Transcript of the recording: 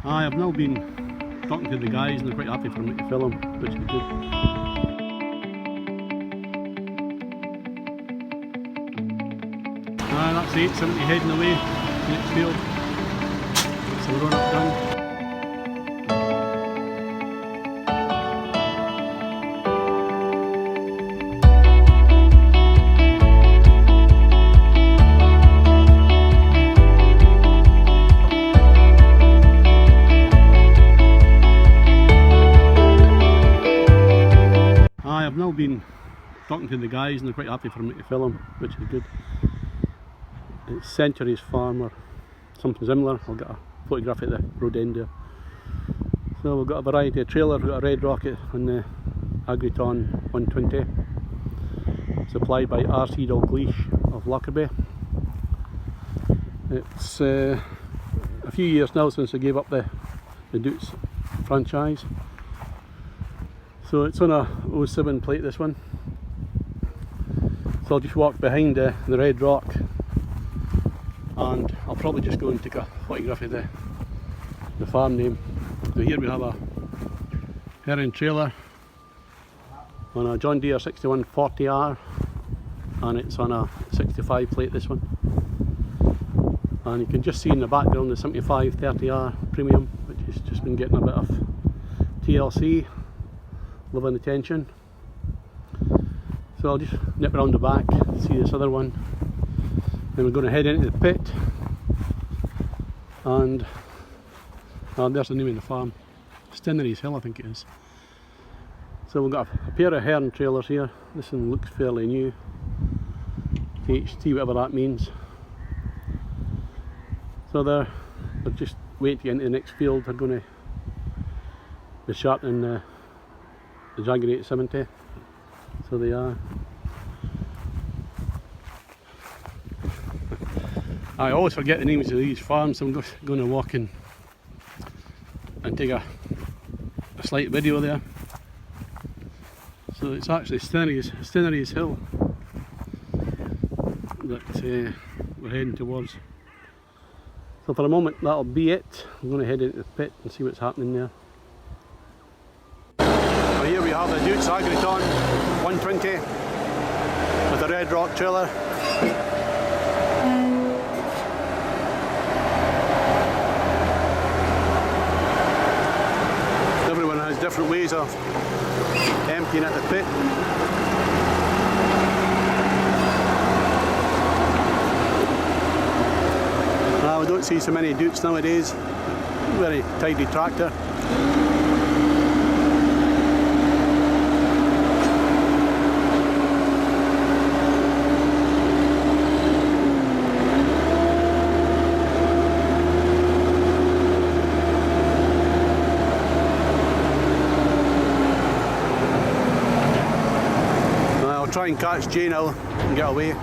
Hi, I've now been talking to the guys and they're quite happy for me to film them, which is good. That's the 870 heading away to the next field. So we're on up done. I've now been talking to the guys and they're quite happy for me to film them, which is good. It's Stenrieshill or something similar. I'll get a photograph at the road end there. So we've got a variety of trailers. We've got a red rocket on the Agriton 120, supplied by RC Dalgleish of Lockerbie. It's a few years now since I gave up the Deutz franchise. So it's on a 07 plate, this one. So I'll just walk behind the red rock and I'll probably just go and take a photograph of the farm name. So here we have a herring trailer on a John Deere 6140R, and it's on a 65 plate, this one. And you can just see in the background the 7530R premium, which has just been getting a bit of TLC. Loving attention. So I'll just nip around the back, see this other one. Then we're going to head into the pit. And there's the name of the farm. Stenrieshill, I think it is. So we've got a pair of herring trailers here. This one looks fairly new. THT, whatever that means. So they're just waiting to get into the next field. They're going to be sharpening the Jagger 870, so they are. I always forget the names of these farms, so I'm just going to walk in and take a slight video there. So it's actually Stenrieshill that we're heading towards. So for a moment that'll be it. I'm going to head into the pit and see what's happening there. So here we have the Deutz-Fahr 120 with a red rock trailer. Everyone has different ways of emptying at the pit. Now we don't see so many Deutz nowadays. Very tidy tractor. Try and catch Jay now and get away.